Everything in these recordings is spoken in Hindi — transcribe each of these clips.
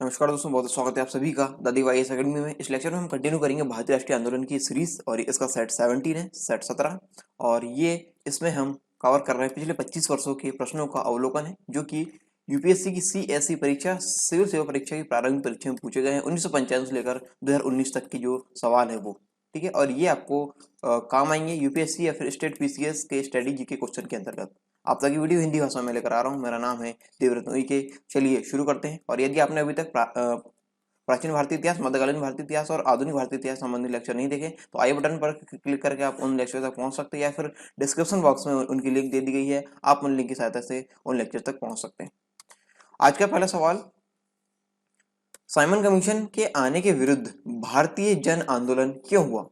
नमस्कार दोस्तों, बहुत स्वागत है आप सभी का दादी वाई एस अकेडमी में। इस लेक्चर में हम कंटिन्यू करेंगे भारतीय राष्ट्रीय आंदोलन की सीरीज और इसका सेट 17 है, सेट 17। और ये इसमें हम कवर कर रहे हैं पिछले 25 वर्षों के प्रश्नों का अवलोकन है, जो कि यूपीएससी की सीएससी परीक्षा, सिविल सेवा परीक्षा की प्रारंभिक परीक्षा में पूछे गए हैं 1995 से लेकर 2019 तक के जो सवाल है वो। ठीक है, और ये आपको काम आएंगे यूपीएससी या फिर स्टेट पीसीएस के स्ट्रेटेजी के क्वेश्चन के अंतर्गत। आप तक वीडियो हिंदी भाषा में लेकर आ रहा हूँ। मेरा नाम है देवरत्न उइके। चलिए शुरू करते हैं। और यदि आपने अभी तक प्राचीन भारतीय इतिहास, मध्यकालीन भारतीय इतिहास और आधुनिक भारतीय इतिहास संबंधी लेक्चर नहीं देखे तो आई बटन पर क्लिक करके आप उन लेक्चर तक पहुंच सकते हैं, या फिर डिस्क्रिप्शन बॉक्स में उनकी लिंक दे दी गई है, आप उन लिंक की सहायता से उन लेक्चर तक पहुंच सकते हैं। आज का पहला सवाल, साइमन कमीशन के आने के विरुद्ध भारतीय जन आंदोलन क्यों हुआ?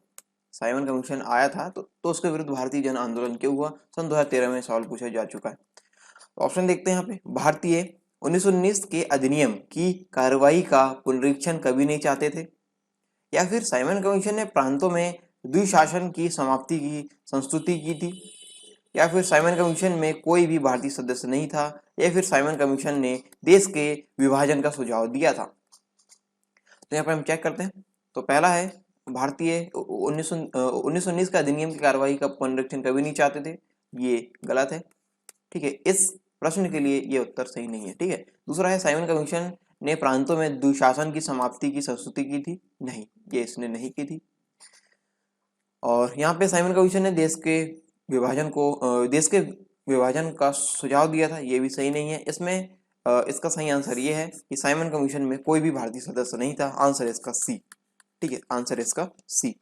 साइमन कमीशन आया था तो उसके विरुद्ध भारतीय जन आंदोलन क्यों हुआ? सन 2013 में सवाल पूछा जा चुका है। तो ऑप्शन देखते हैं यहाँ पे। भारतीय 1919 के अधिनियम की कार्रवाई का पुनरीक्षण कभी नहीं चाहते थे, या फिर साइमन कमीशन ने प्रांतों में द्विशासन की समाप्ति की संस्तुति की थी, या फिर साइमन कमीशन में कोई भी भारतीय सदस्य नहीं था, या फिर साइमन कमीशन ने देश के विभाजन का सुझाव दिया था। तो यहाँ पर हम चेक करते हैं। तो पहला है, भारतीय 1919 का अधिनियम की कार्रवाई का पुनरीक्षण कभी नहीं चाहते थे, ये गलत है। ठीक है, इस प्रश्न के लिए ये उत्तर सही नहीं है। ठीक है, दूसरा है, साइमन कमीशन ने प्रांतों में दुशासन की समाप्ति की संस्तुति की थी, नहीं, ये इसने नहीं की थी। और यहाँ पे साइमन कमीशन ने देश के विभाजन का सुझाव दिया था, ये भी सही नहीं है। इसमें इसका सही आंसर ये है कि साइमन कमीशन में कोई भी भारतीय सदस्य नहीं था। आंसर इसका सी। ठीक है, आंसर इसका सी।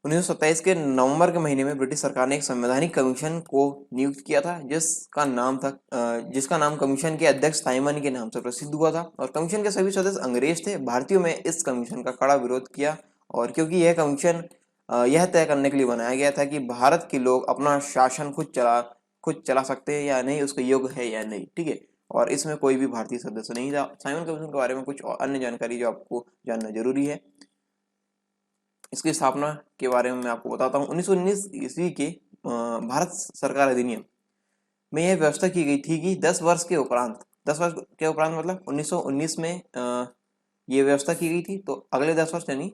1927 के नवंबर के महीने में ब्रिटिश सरकार ने एक संवैधानिक कमीशन को नियुक्त किया था, जिसका नाम कमीशन के अध्यक्ष साइमन के नाम से प्रसिद्ध हुआ था। और कमीशन के सभी सदस्य अंग्रेज थे। भारतीयों में इस कमीशन का कड़ा विरोध किया, और क्योंकि यह कमीशन यह तय करने के लिए बनाया गया था कि भारत के लोग अपना शासन खुद चला सकते हैं या नहीं, उसके योग्य है या नहीं। ठीक है, और इसमें कोई भी भारतीय सदस्य नहीं था। साइमन कमीशन के बारे में कुछ अन्य जानकारी जो आपको जानना जरूरी है। इसकी स्थापना के बारे में मैं आपको बताता हूँ। 1919 ईस्वी के भारत सरकार अधिनियम में यह व्यवस्था की गई थी कि 10 वर्ष के उपरांत मतलब 1919 में ये व्यवस्था की गई थी, तो अगले 10 वर्ष यानी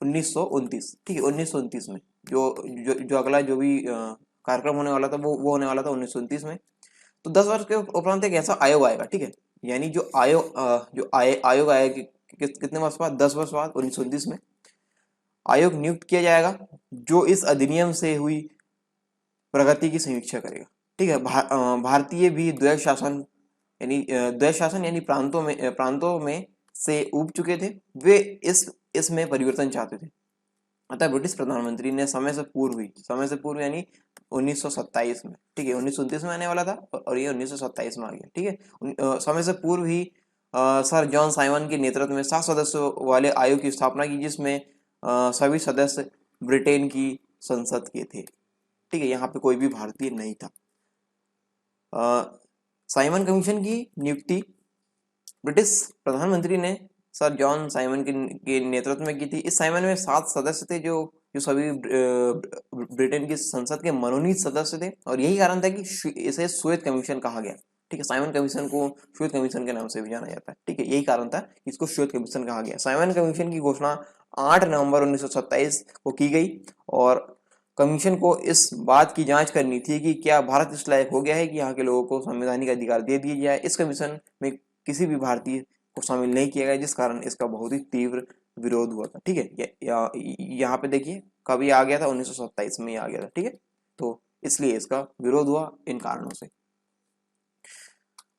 1929। ठीक है, 1929 में जो अगला जो भी कार्यक्रम होने वाला था वो होने वाला था 1929 में। तो 10 वर्ष के उपरांत एक ऐसा आयोग आएगा। ठीक है, यानी जो आयोग आएगा कितने वर्ष बाद? 10 वर्ष बाद, 1929 में आयोग नियुक्त किया जाएगा, जो इस अधिनियम से हुई प्रगति की समीक्षा करेगा। ठीक है, भारतीय भी द्वैध शासन यानी प्रांतों में से उब चुके थे। वे इसमें परिवर्तन चाहते थे। अतः ब्रिटिश प्रधानमंत्री ने समय से पूर्व यानी 1927 में, ठीक है, 1929 में आने वाला था और ये 1927 में आ गया। ठीक है, समय से पूर्व ही सर जॉन साइमन के नेतृत्व में 7 सदस्यों वाले आयोग की स्थापना की, जिसमें सभी सदस्य ब्रिटेन की संसद के थे। ठीक है, यहाँ पे कोई भी भारतीय नहीं था। साइमन कमीशन की नियुक्ति ब्रिटिश प्रधानमंत्री ने सर जॉन साइमन के नेतृत्व में की थी। इस साइमन में 7 सदस्य थे जो सभी ब्रिटेन की संसद के मनोनीत सदस्य थे, और यही कारण था कि इसे श्वेत कमीशन कहा गया। ठीक है, साइमन कमीशन को श्वेत कमीशन के नाम से भी जाना जाता है। ठीक है, यही कारण था कि इसको श्वेत कमीशन कहा गया। साइमन कमीशन की घोषणा 8 नवंबर 1927 को की गई, और कमीशन को इस बात की जांच करनी थी कि क्या भारत इस लायक हो गया है कि यहाँ के लोगों को संवैधानिक अधिकार दे दिए जाए। इस कमीशन में किसी भी भारतीय को शामिल नहीं किया गया, जिस कारण इसका बहुत ही तीव्र विरोध हुआ था। ठीक है, यहाँ पे देखिए कभी आ गया था, 1927 में आ गया था। ठीक है, तो इसलिए इसका विरोध हुआ इन कारणों से।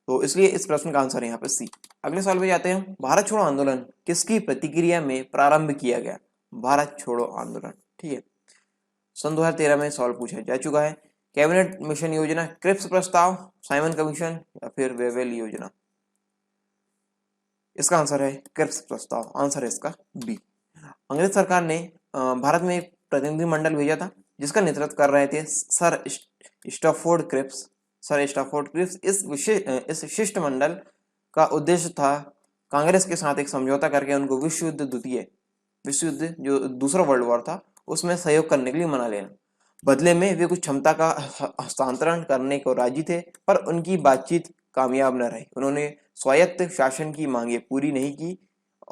तो इसलिए इस प्रश्न का आंसर है यहाँ पे सी। अगले सवाल पे जाते हैं। भारत छोड़ो आंदोलन किसकी प्रतिक्रिया में प्रारंभ किया गया? भारत छोड़ो आंदोलन, ठीक है, सन 2013 में सवाल पूछा जा चुका है। कैबिनेट मिशन योजना, क्रिप्स प्रस्ताव, साइमन कमीशन या फिर वेवेल योजना? इसका आंसर है क्रिप्स प्रस्ताव। आंसर है इसका बी। अंग्रेज सरकार ने भारत में एक प्रतिनिधिमंडल भेजा था, जिसका नेतृत्व कर रहे थे सर स्टैफोर्ड क्रिप्स। इस शिष्टमंडल का उद्देश्य था कांग्रेस के साथ एक समझौता करके उनको विश्व युद्ध जो दूसरा वर्ल्ड वॉर था उसमें सहयोग करने के लिए मना लेना। बदले में वे कुछ क्षमता का हस्तांतरण करने को राजी थे, पर उनकी बातचीत कामयाब न रहे। उन्होंने स्वायत्त शासन की मांगें पूरी नहीं की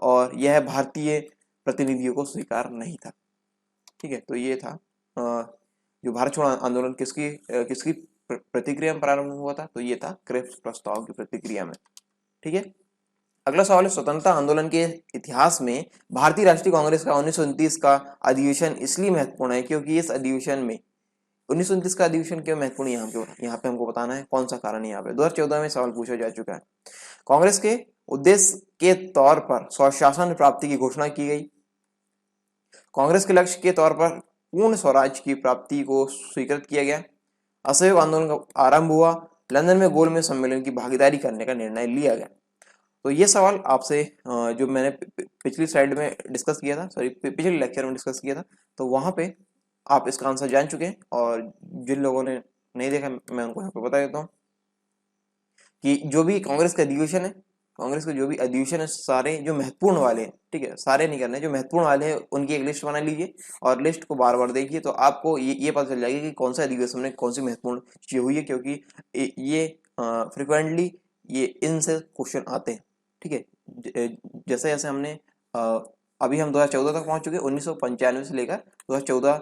और यह भारतीय प्रतिनिधियों को स्वीकार नहीं था। ठीक है, तो ये था जो भारत छोड़ो आंदोलन किसकी प्रतिक्रिया में प्रारंभ हुआ था, तो ये था क्रिप्स प्रस्ताव की प्रतिक्रिया में। ठीक है, अगला सवाल है, स्वतंत्रता आंदोलन के इतिहास में भारतीय राष्ट्रीय कांग्रेस का 1929 का अधिवेशन इसलिए महत्वपूर्ण है क्योंकि इस अधिवेशन में 1929 का अधिवेशन क्यों महत्वपूर्ण, यहाँ पे हमको बताना है कौन सा कारण है। यहाँ पे 2014 में सवाल पूछा जा चुका है। कांग्रेस के उद्देश्य के तौर पर स्वशासन प्राप्ति की घोषणा की गई। कांग्रेस के लक्ष्य के तौर पर पूर्ण स्वराज की प्राप्ति को स्वीकृत किया गया। असहयोग आंदोलन का आरंभ हुआ। लंदन में गोलमेज सम्मेलन की भागीदारी करने का निर्णय लिया गया। तो ये सवाल आपसे जो मैंने पिछली स्लाइड में डिस्कस किया था, सॉरी पिछले लेक्चर में डिस्कस किया था, तो वहां पे आप इसका आंसर जान चुके हैं। और जिन लोगों ने नहीं देखा मैं उनको यहाँ पे बता देता हूँ कि जो भी कांग्रेस का अधिवेशन है, कांग्रेस के जो भी अधिवेशन है सारे जो महत्वपूर्ण वाले हैं, ठीक है, सारे नहीं करने, जो महत्वपूर्ण वाले हैं उनकी एक लिस्ट बना लीजिए और लिस्ट को बार बार देखिए तो आपको ये पता चल जाएगा कि कौन सा अधिवेशन में कौन सी महत्वपूर्ण चीज हुई है, क्योंकि ये फ्रिक्वेंटली ये इनसे क्वेश्चन आते हैं। ठीक है, जैसे जैसे हमने अभी हम 2014 तक पहुंच चुके हैं, 1995 से लेकर 2014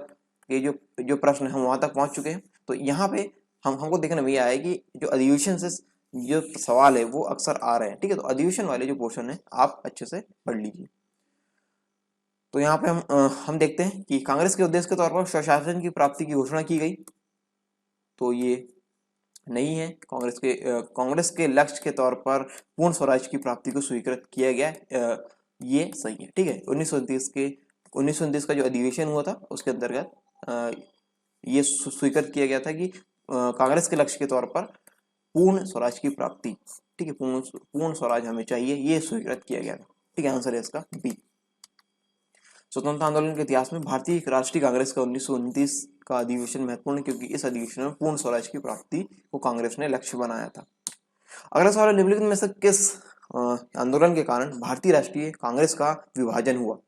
के जो प्रश्न हम वहां तक पहुंच चुके हैं। तो यहाँ पे हमको देखने में ये आया कि जो अधिवेशन से जो सवाल है वो अक्सर आ रहे हैं। ठीक है, तो अधिवेशन वाले जो पोर्शन है आप अच्छे से पढ़ लीजिए। तो यहाँ पे हम देखते हैं कि कांग्रेस के उद्देश्य के तौर पर स्वशासन की प्राप्ति की घोषणा की गई, तो ये नहीं है। कांग्रेस के लक्ष्य के तौर पर पूर्ण स्वराज की प्राप्ति को स्वीकृत किया गया, ये सही है। ठीक है, 1929 का जो अधिवेशन हुआ था उसके अंतर्गत ये स्वीकृत किया गया था कि कांग्रेस के लक्ष्य के तौर पर पूर्ण स्वराज की प्राप्ति, ठीक है, पूर्ण स्वराज हमें चाहिए, ये स्वीकृत किया गया था। ठीक है, आंसर है इसका बी। स्वतंत्रता आंदोलन के इतिहास में भारतीय राष्ट्रीय कांग्रेस का 1929 का अधिवेशन महत्वपूर्ण क्योंकि इस अधिवेशन में पूर्ण स्वराज की प्राप्ति को कांग्रेस ने लक्ष्य बनाया था। अगला सवाल, निम्नलिखित में से किस आंदोलन के कारण भारतीय राष्ट्रीय कांग्रेस का विभाजन हुआ,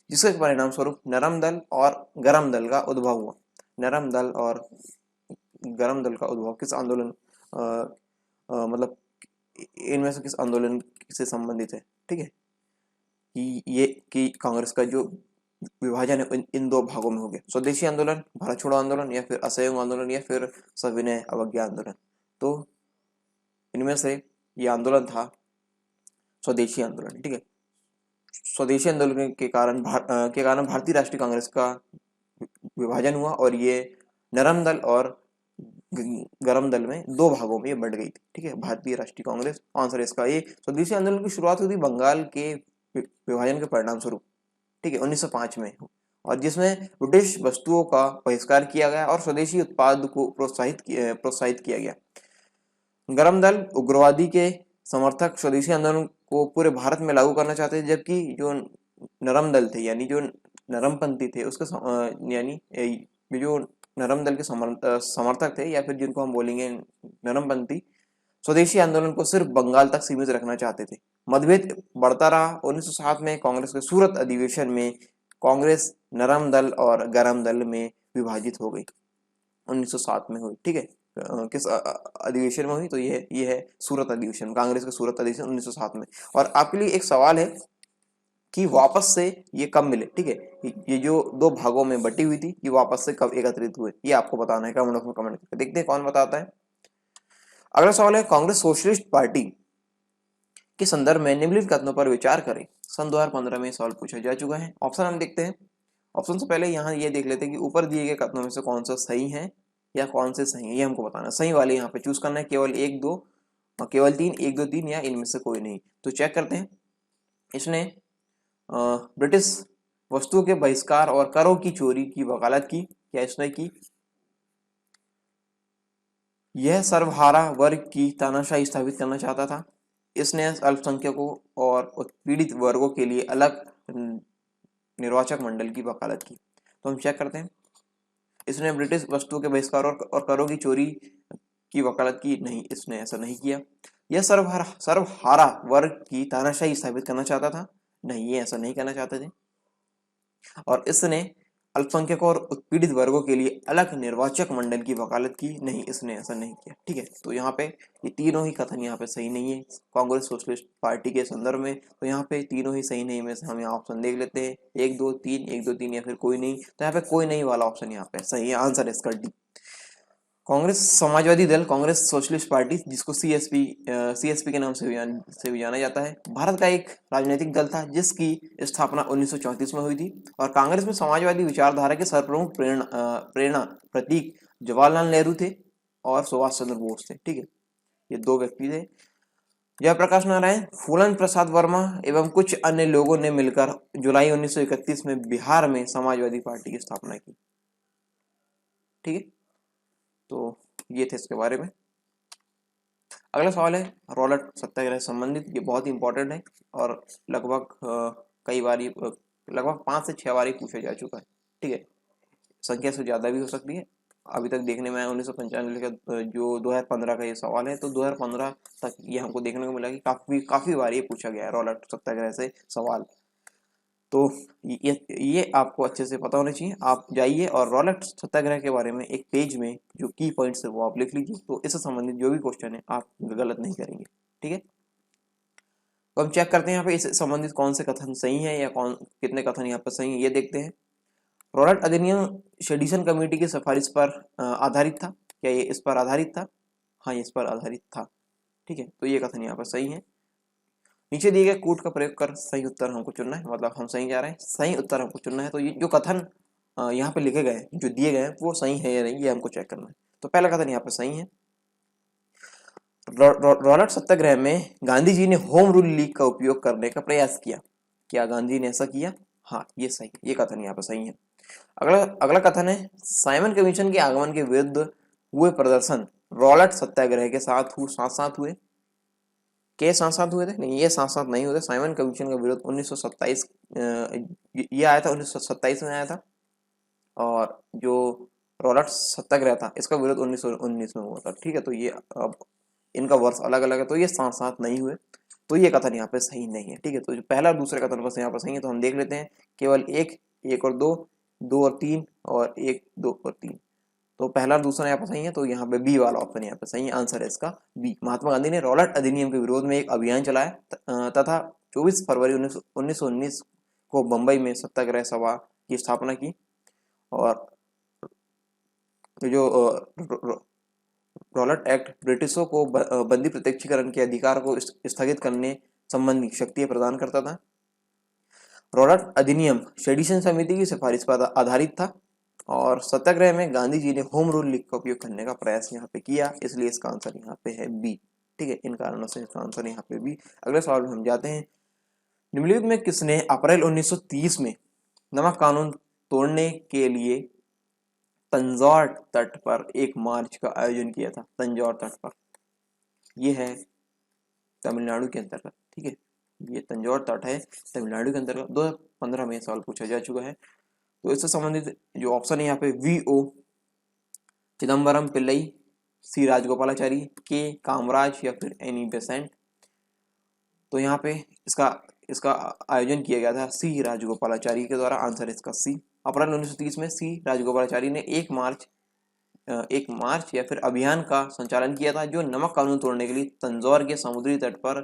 जिसके परिणाम स्वरूप नरम दल और गरम दल का उद्भव हुआ। नरम दल और गरम दल का उद्भव किस आंदोलन मतलब इनमें से किस आंदोलन से संबंधित है। ठीक है, कि कांग्रेस का जो विभाजन है इन दो भागों में हो गया, स्वदेशी आंदोलन, भारत छोड़ो आंदोलन, या फिर असहयोग आंदोलन, या फिर सविनय अवज्ञा आंदोलन। तो इनमें से ये आंदोलन था स्वदेशी आंदोलन। ठीक है, स्वदेशी आंदोलन के कारण भारतीय राष्ट्रीय कांग्रेस का विभाजन हुआ और ये नरम दल और गरम दल में दो भागों में बढ़ गई थी। ठीक है, भारतीय राष्ट्रीय कांग्रेस, आंसर इसका ये। स्वदेशी आंदोलन की शुरुआत हुई थी बंगाल के विभाजन के परिणाम स्वरूप, ठीक है, 1905 में, और जिसमें ब्रिटिश वस्तुओं का बहिष्कार किया गया और स्वदेशी उत्पाद को प्रोत्साहित किया गया। गरम दल उग्रवादी के समर्थक स्वदेशी आंदोलन को पूरे भारत में लागू करना चाहते थे, जबकि जो नरम दल थे यानी जो नरमपंथी थे उसके यानी जो नरम दल के समर्थक थे या फिर जिनको हम बोलेंगे नरमपंथी, स्वदेशी आंदोलन को सिर्फ बंगाल तक सीमित रखना चाहते थे। मतभेद बढ़ता रहा। 1907 में कांग्रेस के सूरत अधिवेशन में कांग्रेस नरम दल और गरम दल में विभाजित हो गई, 1907 में हुई। ठीक है, किस अधिवेशन में हुई, तो ये है सूरत अधिवेशन, कांग्रेस का सूरत अधिवेशन 1907 में। और आपके लिए एक सवाल है कि वापस से ये कब मिले। ठीक है, ये जो दो भागों में बटी हुई थी ये वापस से कब एकत्रित हुए, ये आपको बताना है। कमेंट बॉक्स में कमेंट करके देखते हैं कौन बताता है। अगला सवाल है, कांग्रेस सोशलिस्ट पार्टी के संदर्भ में निम्नलिखित कथनों पर विचार करें। सन 2015 में सवाल पूछा जा चुका है। ऑप्शन हम देखते हैं। ऑप्शन से पहले यहाँ ये देख लेते हैं कि ऊपर दिए गए कथनों में से कौन सा सही है या कौन से सही है, ये हमको बताना है। सही वाले यहाँ पे चूज करना है, केवल 1 2 केवल 3 1 2 3 या इनमें से कोई नहीं। तो चेक करते हैं। इसने ब्रिटिश वस्तुओं के बहिष्कार और करों की चोरी की वकालत की, क्या इसने की? यह सर्वहारा वर्ग की तानाशाही स्थापित करना चाहता था। इसने अल्पसंख्यकों और उत्पीड़ित वर्गों के लिए अलग निर्वाचक मंडल की वकालत की। तो हम चेक करते हैं। इसने ब्रिटिश वस्तुओं के बहिष्कार और करों की चोरी की वकालत की, नहीं, इसने ऐसा नहीं किया। यह सर्वहारा वर्ग की तानाशाही स्थापित करना चाहता था, नहीं, ये ऐसा नहीं करना चाहते थे। और इसने अल्पसंख्यकों और उत्पीड़ित वर्गों के लिए अलग निर्वाचक मंडल की वकालत की, नहीं, इसने ऐसा नहीं किया। ठीक है, तो यहाँ पे ये तीनों ही कथन यहाँ पे सही नहीं है कांग्रेस सोशलिस्ट पार्टी के संदर्भ में। तो यहाँ पे तीनों ही सही नहीं में से हम यहाँ ऑप्शन देख लेते हैं, 1 2 3, 1 2 3 या फिर कोई नहीं। तो यहाँ पे कोई नहीं वाला ऑप्शन यहाँ पे सही है, आंसर इसका डी। कांग्रेस समाजवादी दल, कांग्रेस सोशलिस्ट पार्टी, जिसको सीएसपी के नाम से भी जाना जाता है, भारत का एक राजनीतिक दल था जिसकी स्थापना 1934 में हुई थी। और कांग्रेस में समाजवादी विचारधारा के सर्वप्रमुख प्रेरणा प्रतीक जवाहरलाल नेहरू थे और सुभाष चंद्र बोस थे। ठीक है, ये दो व्यक्ति थे। जयप्रकाश नारायण, फूलन प्रसाद वर्मा एवं कुछ अन्य लोगों ने मिलकर जुलाई 1931 में बिहार में समाजवादी पार्टी की स्थापना की। ठीक है, तो ये थे इसके बारे में। अगला सवाल है रॉलेट सत्याग्रह से संबंधित। ये बहुत ही इंपॉर्टेंट है और लगभग कई बार लगभग 5 से 6 बार पूछा जा चुका है। ठीक है, संख्या से ज्यादा भी हो सकती है। अभी तक देखने में आया 1995 का जो 2015 का ये सवाल है, तो 2015 तक ये हमको देखने को मिला कि काफी बार ये पूछा गया है रॉलेट सत्याग्रह से सवाल। तो ये आपको अच्छे से पता होना चाहिए। आप जाइए और रॉलेट सत्याग्रह के बारे में एक पेज में जो की पॉइंट्स है वो आप लिख लीजिए, तो इससे संबंधित जो भी क्वेश्चन है आप गलत नहीं करेंगे। ठीक है, तो हम चेक करते हैं यहाँ पे इससे संबंधित कौन से कथन सही है या कितने कथन यहाँ पर सही है, ये देखते हैं। रॉलेट अधिनियम शेडिसन कमेटी की सिफारिश पर आधारित था। क्या ये इस पर आधारित था? हाँ, ये इस पर आधारित था। ठीक है, तो ये कथन यहाँ पर सही है। नीचे दिए गए कूट का प्रयोग कर सही उत्तर हमको चुनना है, मतलब हम सही जा रहे हैं, सही उत्तर हमको चुनना है। तो ये जो कथन यहाँ पे लिखे गए जो दिए गए हैं वो सही है या नहीं, ये हमको चेक करना है। तो पहला कथन यहाँ पे सही है। रॉलेट सत्याग्रह में गांधी जी ने होम रूल लीग का उपयोग करने का प्रयास किया। क्या गांधी ने ऐसा किया? हाँ, ये सही है, ये कथन यहाँ पे सही है। अगला कथन है साइमन कमीशन के आगमन के विरुद्ध हुए प्रदर्शन रॉलेट सत्याग्रह के साथ साथ हुए। के साथ साथ हुए थे? नहीं, ये साथ साथ नहीं हुए थे। साइमन कमीशन का विरोध 1927 ये आया था, 1927 में आया था। और जो रॉलेट सत्याग्रह था इसका विरोध 1919 में हुआ था। ठीक है, तो ये अब इनका वर्ष अलग अलग है, तो ये साथ साथ नहीं हुए, तो ये कथन यहाँ पे सही नहीं है। ठीक है, तो जो पहला और दूसरा कथन बस यहाँ पर सही है। तो हम देख लेते हैं केवल एक और दो और तीन और 1 2 और 3। तो पहला और दूसरा यहाँ पर सही है, तो यहाँ पे बी वाला ऑप्शन यहाँ पे सही है, आंसर है इसका बी। महात्मा गांधी ने रॉलेट अधिनियम के विरोध में एक अभियान चलाया तथा 24 फरवरी 1919 को बंबई में सत्याग्रह सभा की स्थापना की। और जो रॉलेट एक्ट ब्रिटिशों को बंदी प्रत्यक्षीकरण के अधिकार को स्थगित करने संबंधी शक्तियां प्रदान करता था। रॉलेट अधिनियम शेडिसन समिति की सिफारिश पर आधारित था और सत्याग्रह में गांधी जी ने होम रूल लीग का उपयोग करने का प्रयास यहाँ पे किया, इसलिए इसका आंसर यहाँ पे है बी। ठीक है, इन कारणों से इसका आंसर यहाँ पे बी। अगले सवाल में हम जाते हैं। निम्नलिखित में किसने अप्रैल 1930 में नमक कानून तोड़ने के लिए तंजौर तट पर एक मार्च का आयोजन किया था? तंजौर तट पर, यह है तमिलनाडु के अंतर्गत। ठीक है, ये तंजौर तट है तमिलनाडु के अंतर्गत। 2015 में सवाल पूछा जा चुका है। तो इससे संबंधित जो ऑप्शन है यहाँ पे वी.ओ. चिदम्बरम पिल्लई, सी राजगोपालाचारी, के कामराज या फिर एनी बेसेंट। तो यहाँ पे इसका आयोजन किया गया था सी राजगोपालाचारी के द्वारा, आंसर इसका सी। अप्रैल 1930 में सी राजगोपालाचारी ने एक मार्च या फिर अभियान का संचालन किया था जो नमक कानून तोड़ने के लिए तंजौर के समुद्री तट पर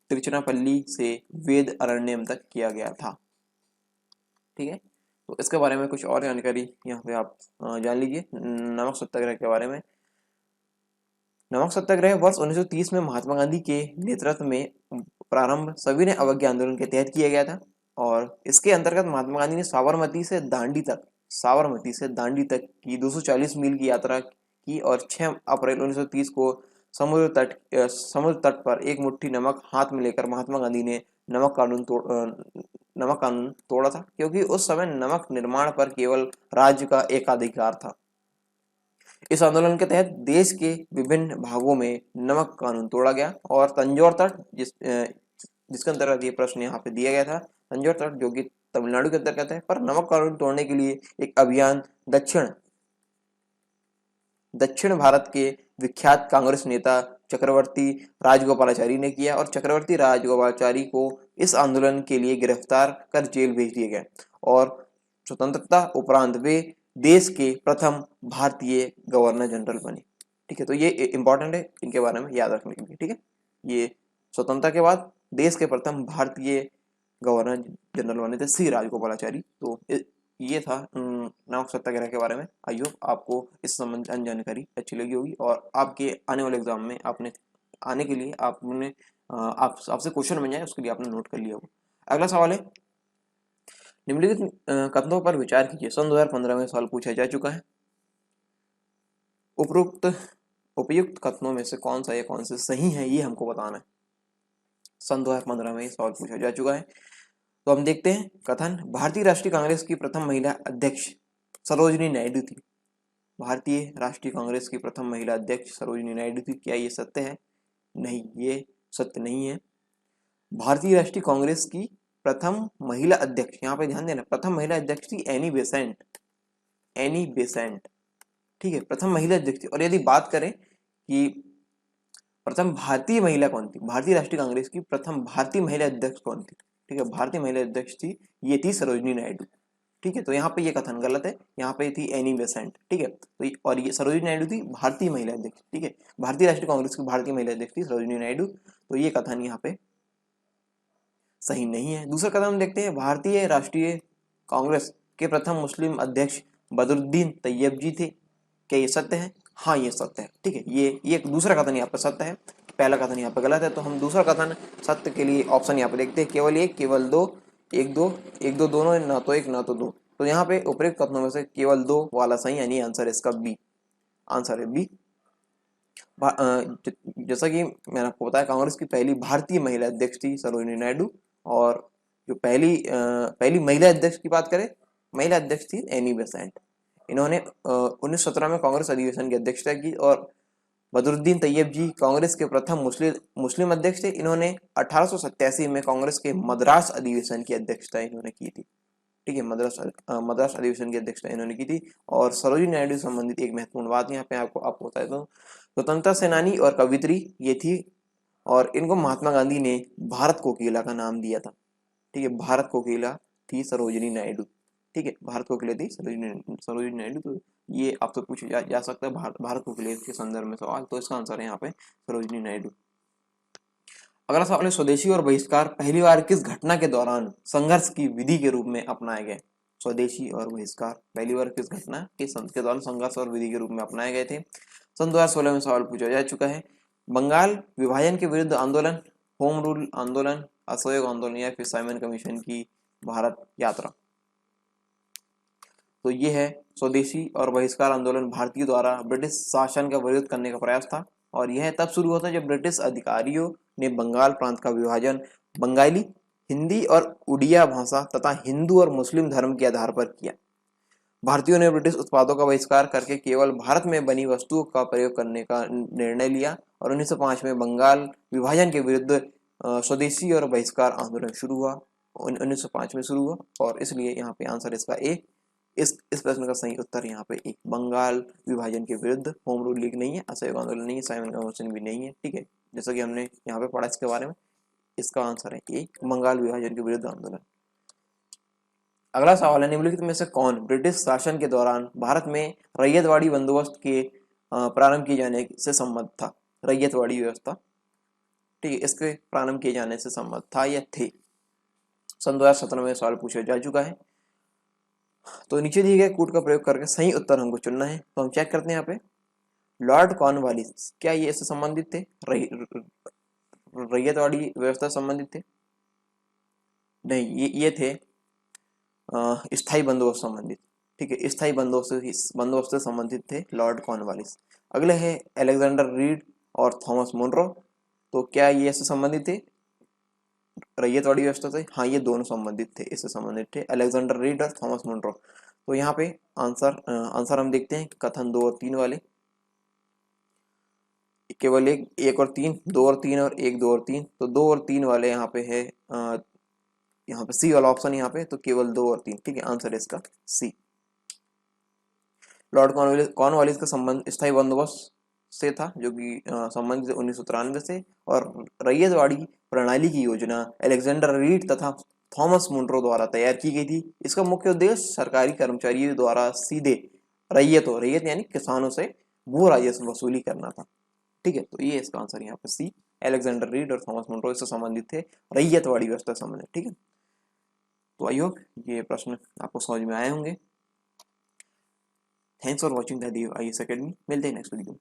तिरुचिरापल्ली से वेद अरण्यम तक किया गया था। ठीक है, तो इसके बारे में कुछ और जानकारी यहाँ पे आप जान लीजिए नमक सत्याग्रह के बारे में। नमक सत्याग्रह वर्ष 1930 में महात्मा गांधी के नेतृत्व में प्रारंभ सविनय अवज्ञा आंदोलन के तहत किया गया था और इसके अंतर्गत महात्मा गांधी ने साबरमती से दांडी तक की 240 मील की यात्रा की और 6 अप्रैल 1930 को समुद्र तट पर एक मुट्ठी नमक हाथ में लेकर महात्मा गांधी ने नमक कानून तोड़ा था, क्योंकि उस समय नमक निर्माण पर केवल राज्य का एकाधिकार था। इस आंदोलन के तहत देश के विभिन्न भागों में नमक कानून तोड़ा गया और तंजौर तट जिसके अंतर्गत ये प्रश्न यहाँ पे दिया गया था, तंजौर तट जो कि तमिलनाडु के अंतर्गत है, पर नमक कानून तोड़ने के लिए एक अभियान दक्षिण भारत के विख्यात कांग्रेस नेता चक्रवर्ती राजगोपालाचारी ने किया और चक्रवर्ती राजगोपालाचारी को इस आंदोलन के लिए गिरफ्तार कर जेल भेज दिया गया और स्वतंत्रता उपरांत वे देश के प्रथम भारतीय गवर्नर जनरल बने। ठीक है, तो ये इंपॉर्टेंट है, इनके बारे में याद रखने के लिए। ठीक है, ये स्वतंत्रता के बाद देश के प्रथम भारतीय गवर्नर जनरल बने थे सी राजगोपालाचारी। तो ये था नमक सत्याग्रह के बारे में। आई होप आपको इस संबंध जानकारी अच्छी लगी होगी और आपके आने वाले एग्जाम में आपने आने के लिए आपने आपसे क्वेश्चन बन जाए उसके लिए आपने नोट कर लिया होगा। अगला सवाल है, निम्नलिखित कथनों पर विचार कीजिए। सन 2015 में सवाल पूछा जा चुका है। उपयुक्त कथनों में से कौन सा या कौन से सही है ये हमको बताना है। सन 2015 में सवाल पूछा जा चुका है। तो हम देखते हैं कथन, भारतीय राष्ट्रीय कांग्रेस की प्रथम महिला अध्यक्ष सरोजिनी नायडू थी। भारतीय राष्ट्रीय कांग्रेस की प्रथम महिला अध्यक्ष सरोजिनी नायडू थी। क्या ये सत्य है? नहीं, ये सत्य नहीं है। भारतीय राष्ट्रीय कांग्रेस की प्रथम महिला अध्यक्ष, यहाँ पे ध्यान देना, प्रथम महिला अध्यक्ष थी एनी बेसेंट। एनी बेसेंट, ठीक है, प्रथम महिला अध्यक्ष थी। और यदि बात करें कि प्रथम भारतीय महिला कौन थी, भारतीय राष्ट्रीय कांग्रेस की प्रथम भारतीय महिला अध्यक्ष कौन थी? ठीक है, भारतीय महिला अध्यक्ष थी, ये थी सरोजिनी नायडू। ठीक है, तो यहाँ पे ये कथन गलत है, यहाँ पे थी एनी बेसेंट। ठीक है, तो और ये सरोजिनी नायडू थी भारतीय महिला अध्यक्ष। ठीक है, भारतीय राष्ट्रीय कांग्रेस की भारतीय महिला अध्यक्ष थी सरोजिनी नायडू। तो ये कथन यहाँ पे सही नहीं है। दूसरा कथन हम देखते हैं, भारतीय राष्ट्रीय कांग्रेस के प्रथम मुस्लिम अध्यक्ष बदरुद्दीन तैयब जी थे। क्या ये सत्य है? हाँ, ये सत्य है। ठीक है, ये दूसरा कथन यहाँ पे सत्य है, पहला कथन यहाँ पे गलत है। तो हम दूसरा कथन सत्य के लिए ऑप्शन यहाँ पे देखते हैं, केवल एक, केवल दो, एक दो दोनों, ना तो एक ना तो दो। तो यहाँ पे उपयुक्त कथनों में से केवल दो वाला सही, यानी आंसर इसका बी। आंसर है बी। जैसा कि मैंने आपको बताया, कांग्रेस की पहली भारतीय महिला अध्यक्ष थी सरोजिनी नायडू। और जो पहली महिला अध्यक्ष की बात करें, महिला अध्यक्ष थी एनी बेसेंट। इन्होंने 1917 में कांग्रेस अधिवेशन की अध्यक्षता की। और बदरुद्दीन तैयब जी कांग्रेस के प्रथम मुस्लिम अध्यक्ष थे। इन्होंने 1887 में कांग्रेस के मद्रास अधिवेशन की अध्यक्षता इन्होंने की थी। ठीक है, मद्रास अधिवेशन की अध्यक्षता इन्होंने की थी। और सरोजिनी नायडू से संबंधित एक महत्वपूर्ण बात यहाँ पे आपको बताया तो, स्वतंत्रता सेनानी और कवित्री ये थी। और इनको महात्मा गांधी ने भारत कोकिला का नाम दिया था। ठीक है, भारत कोकिला थी सरोजिनी नायडू। ठीक है, भारत कोकिला थी सरोजिनी नायडू। तो ये आपसे पूछा जा सकता है भारत कोकिला के संदर्भ में सवाल। तो इसका आंसर है यहाँ पे सरोजिनी नायडू। अगला सवाल है, स्वदेशी और बहिष्कार पहली बार किस घटना के दौरान संघर्ष की विधि के रूप में अपनाए गए? स्वदेशी और बहिष्कार पहली बार किस घटना के दौरान संघर्ष और विधि के रूप में अपनाए गए थे? सन 2016 में सवाल पूछा जा चुका है। बंगाल विभाजन के विरुद्ध आंदोलन, होम रूल आंदोलन, असहयोग आंदोलन, या फिर साइमन कमीशन की भारत यात्रा। तो ये है स्वदेशी और बहिष्कार आंदोलन भारतीयों द्वारा ब्रिटिश शासन का विरोध करने का प्रयास था। और यह तब शुरू होता जब ब्रिटिश अधिकारियों ने बंगाल प्रांत का विभाजन बंगाली, हिंदी और उड़िया भाषा तथा हिंदू और मुस्लिम धर्म के आधार पर किया। भारतीयों ने ब्रिटिश उत्पादों का बहिष्कार करके केवल भारत में बनी वस्तुओं का प्रयोग करने का निर्णय लिया। और 1905 में बंगाल विभाजन के विरुद्ध स्वदेशी और बहिष्कार आंदोलन शुरू हुआ, 1905 में शुरू हुआ। और इसलिए यहाँ पे आंसर इसका ए। इस प्रश्न का सही उत्तर यहाँ पे एक, बंगाल विभाजन के विरुद्ध। होम रूल लीग नहीं है, असहयोग आंदोलन नहीं है, साइमन कमीशन भी नहीं है। ठीक है, जैसा कि हमने यहाँ पे पढ़ा इसके बारे में, इसका आंसर है एक, बंगाल विभाजन के विरुद्ध आंदोलन। अगला सवाल है, निम्नलिखित में से कौन ब्रिटिश शासन के दौरान भारत में रैयतवाड़ी बंदोबस्त के प्रारंभ किए जाने से सम्मत था? रैयतवाड़ी व्यवस्था, ठीक है, इसके प्रारंभ किए जाने से सम्मत था या थे? सन 2017 में सवाल पूछा जा चुका है। तो नीचे दिए गए कूट का प्रयोग करके सही उत्तर हमको चुनना है। तो हम चेक करते हैं यहाँ पे, लॉर्ड कॉर्नवालिस, क्या ये इससे संबंधित थे? रैयतवाड़ी व्यवस्था संबंधित थे? नहीं, ये थे स्थायी बंदोबस्त संबंधित। ठीक है, स्थायी बंदोबस्त से संबंधित थे लॉर्ड कॉर्नवालिस। अगले है अलेक्जेंडर रीड और थॉमस मुनरो। तो क्या ये इससे संबंधित थे रैयतवाड़ी व्यवस्था से? हाँ, ये दोनों संबंधित थे, इससे संबंधित थे, अलेक्जेंडर रीड और थॉमस मुनरो। तो यहाँ पे आंसर हम देखते हैं कथन 2 और 3 वाले, केवल एक और 3, 2 और 3 और 1, 2 और 3। तो 2 और 3 वाले यहाँ पे है, यहाँ पे सी वाला ऑप्शन यहाँ पे, तो केवल 2 और 3। ठीक है, आंसर है इसका सी। लॉर्ड कॉर्नवालिस का संबंध स्थायी बंदोबस्त से था, जो कि संबंधित 1993 से। और रैयतवाड़ी प्रणाली की योजना अलेक्जेंडर रीड तथा थॉमस मुनरो द्वारा तैयार की गई थी। इसका मुख्य उद्देश्य सरकारी कर्मचारियों द्वारा सीधे रैयत यानी किसानों से भू राजस्व वसूली करना था। ठीक है, तो ये इसका आंसर यहाँ पे सी, अलेक्जेंडर रीड और थॉमस मुनरो इससे संबंधित थे, रैयतवाड़ी व्यवस्था से संबंधित। ठीक है, तो आई होप ये प्रश्न आपको समझ में आए होंगे। Thanks for watching the IAS academy. मिलते हैं नेक्स्ट वीडियो में।